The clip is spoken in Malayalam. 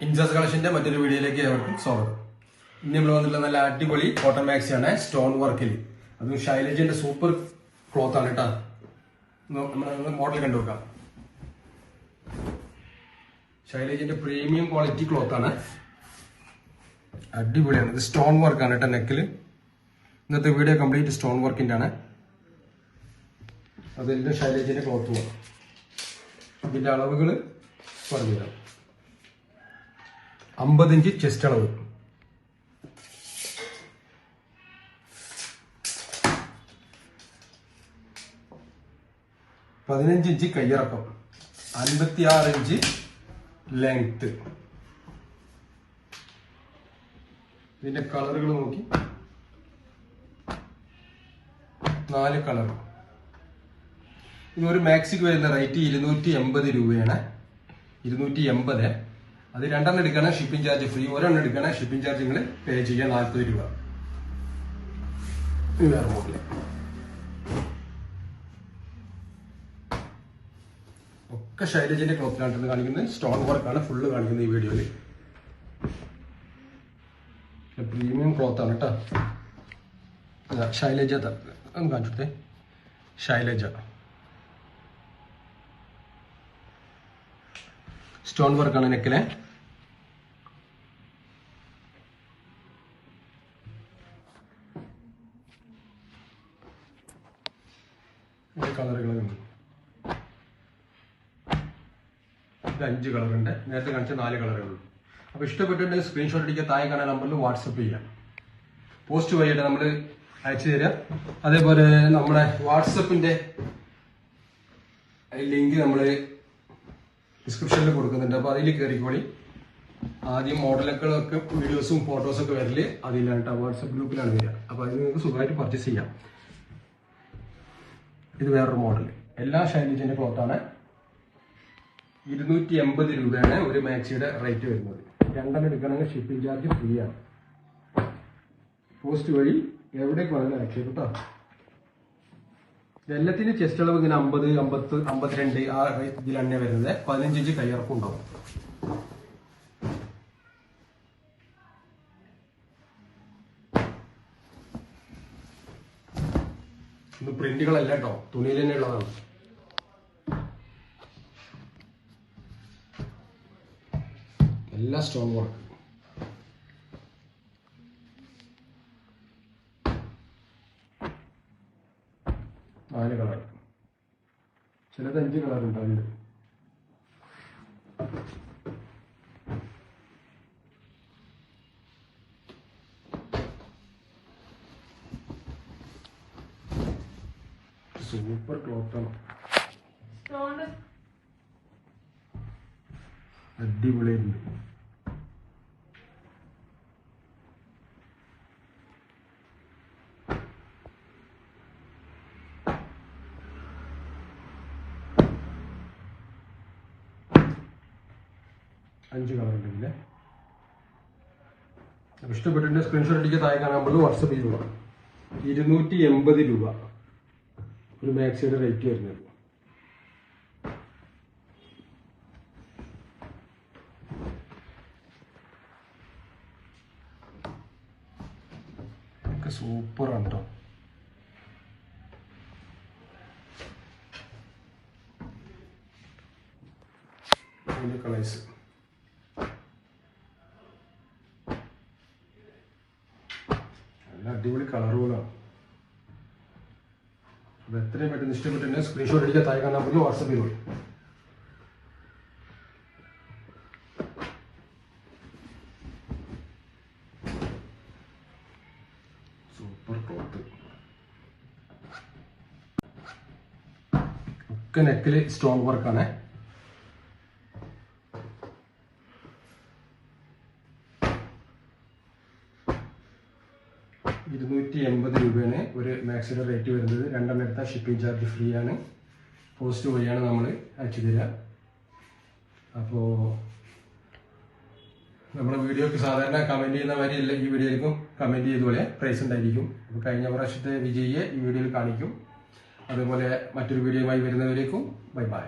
ഇൻജസ് കളക്ഷന്റെ മറ്റൊരു വീഡിയോയിലേക്ക് ഏവർക്കും സ്വാഗതം. ഇന്ന് നമ്മൾ വന്നിട്ടുള്ള നല്ല അടിപൊളി കോട്ടൺ മാക്സി ആണ്, സ്റ്റോൺ വർക്കിൽ. അതും ഷൈലജിന്റെ സൂപ്പർ ക്ലോത്ത് ആണ് കേട്ടോ. നമ്മൾ മോഡൽ കണ്ടുവെക്കാം. ഷൈലജിന്റെ പ്രീമിയം ക്വാളിറ്റി ക്ലോത്ത് ആണ്, അടിപൊളിയാണ്. ഇത് സ്റ്റോൺ വർക്കാണ് കേട്ടോ നെക്കിൽ. ഇന്നത്തെ വീഡിയോ കംപ്ലീറ്റ് സ്റ്റോൺ വർക്കിന്റെ ആണ്. അതിന്റെ ഷൈലജിന്റെ ക്ലോത്തുമാണ്. ഇതിന്റെ അളവുകൾ പറഞ്ഞുതരാം. 50 ഇഞ്ച് ചെസ്റ്റ് അളവ്, 15 ഇഞ്ച് കയ്യിറക്കം, 56 ഇഞ്ച് ലെങ്ത്. ഇതിന്റെ കളറുകൾ നോക്കി, 4 കളർ. ഇതൊരു മാക്സിക്ക് വരുന്ന റേറ്റ് 280 രൂപയാണ്. 280. അത് 2 എടുക്കണേ ഷിപ്പിംഗ് ചാർജ് ഫ്രീ, 1 എടുക്കണേ ഷിപ്പിംഗ് ചാർജ് നിങ്ങൾ പേ ചെയ്യാൻ 40 രൂപ. വേറെ മോഡല് ഒക്കെ ഷൈലജിന്റെ ക്ലോത്തിലാണ് കാണിക്കുന്നത്. സ്റ്റോൺ വർക്കാണ് ഫുള്ള് കാണിക്കുന്നത് ഈ വീഡിയോയിൽ. പ്രീമിയം ക്ലോത്ത് ആണ് കേട്ടോ. ഷൈലജ ഒന്ന് കാണിച്ചേ. ഷൈലജ സ്റ്റോൺ വർക്കാണ് നെക്കിലെ. കളറുകളുണ്ട്. ഇത് 5 കളറുണ്ട്. നേരത്തെ കാണിച്ച 4 കളറുകളുണ്ട്. അപ്പൊ ഇഷ്ടപ്പെട്ടിട്ടുണ്ടെങ്കിൽ സ്ക്രീൻഷോട്ട് അടിക്കുക. താഴെ കാണാൻ നമ്പറിൽ വാട്സപ്പ് ചെയ്യാം. പോസ്റ്റ് വഴിയായിട്ട് നമ്മൾ അയച്ചു തരാം. അതേപോലെ നമ്മുടെ വാട്സപ്പിന്റെ ലിങ്ക് നമ്മൾ ഡിസ്ക്രിപ്ഷനിൽ കൊടുക്കുന്നുണ്ട്. അപ്പൊ അതിൽ കയറിക്കോളി. ആദ്യം മോഡലൊക്കെ വീഡിയോസും ഫോട്ടോസും ഒക്കെ വരല് അതിലാണ് കേട്ടോ. വാട്സപ്പ് ഗ്രൂപ്പിലാണ് വരിക. അപ്പൊ അതിൽ നിങ്ങൾക്ക് സുഖമായിട്ട് പർച്ചേസ് ചെയ്യാം. ഇത് വേറൊരു മോഡൽ. എല്ലാ ഷൈലജിന്റെ ക്ലോത്താണ്. 280 രൂപയാണ് ഒരു മാക്സിയുടെ റേറ്റ് വരുന്നത്. 2 എടുക്കണമെങ്കിൽ ഷിപ്പിംഗ് ചാർജ് ഫ്രീ ആണ്. പോസ്റ്റ് വഴി എവിടേക്ക് വേണമെങ്കിലും അയച്ചു കേട്ടോ. എല്ലാത്തിനും ചെസ്റ്റ് അളവ് ഇങ്ങനെ 50, 50, 52 ആ ഇതിലാണ് വരുന്നത്. 15 ഇഞ്ച് കയ്യിറക്കം ഉണ്ടാവും. ഇത് പ്രിന്റുകളല്ല കേട്ടോ, തുണിയിൽ തന്നെ ഉള്ളതാണ്. എല്ലാ സ്റ്റോൺ വർക്ക്. നാല് കളർ, ചിലത് 5 കളർ ഉണ്ടാവില്ല. സൂപ്പർ ക്ലോത്താണ്, അടിപൊളിയായിട്ടുണ്ട്. അഞ്ച് കളർ ഉണ്ടെങ്കിലേ. അപ്പൊ ഇഷ്ടപ്പെട്ടിട്ടുണ്ട് സ്ക്രീൻഷോട്ട് അടിക്കുക. താഴെ കാണാൻ നമ്മൾ വാട്സപ്പ് ചെയ്തു. 280 രൂപ ഒരു മാക്സിയുടെ റേറ്റ് വരുന്നത്. ഒക്കെ സൂപ്പറാണ് കേട്ടോ. അതിന്റെ കളേഴ്സ് നല്ല അടിപൊളി കളറുകളാണ്. അപ്പൊ എത്രയും പെട്ടെന്ന് ഇഷ്ടപ്പെട്ടിട്ടുണ്ടെങ്കിൽ സ്ക്രീൻഷോട്ട് അടിക്കുക. താഴെ കാണാൻ നമ്പറിൽ വാട്സപ്പ് ചെയ്തോളൂ. Super cloth. ഒക്കെ നെക്കില് സ്റ്റോൺ വർക്കാണ്. രൂപയാണ് ഒരു മാക്സിയുടെ റേറ്റ് വരുന്നത്. 2 എടുത്താൽ ഷിപ്പിംഗ് ചാർജ് ഫ്രീ ആണ്. പോസ്റ്റ് വഴിയാണ് നമ്മൾ അയച്ചു തരിക. അപ്പോൾ നമ്മുടെ വീഡിയോക്ക് സാധാരണ കമന്റ് ചെയ്യുന്ന മാതിരിയല്ല ഈ വീഡിയോയിലേക്കും കമന്റ് ചെയ്തപോലെ പ്രൈസ് ഉണ്ടായിരിക്കും. അപ്പോൾ കഴിഞ്ഞ പ്രാവശ്യത്തെ വിജയിയെ ഈ വീഡിയോയിൽ കാണിക്കും. അതുപോലെ മറ്റൊരു വീഡിയോയുമായി വരുന്നവരേക്കും ബൈ ബൈ.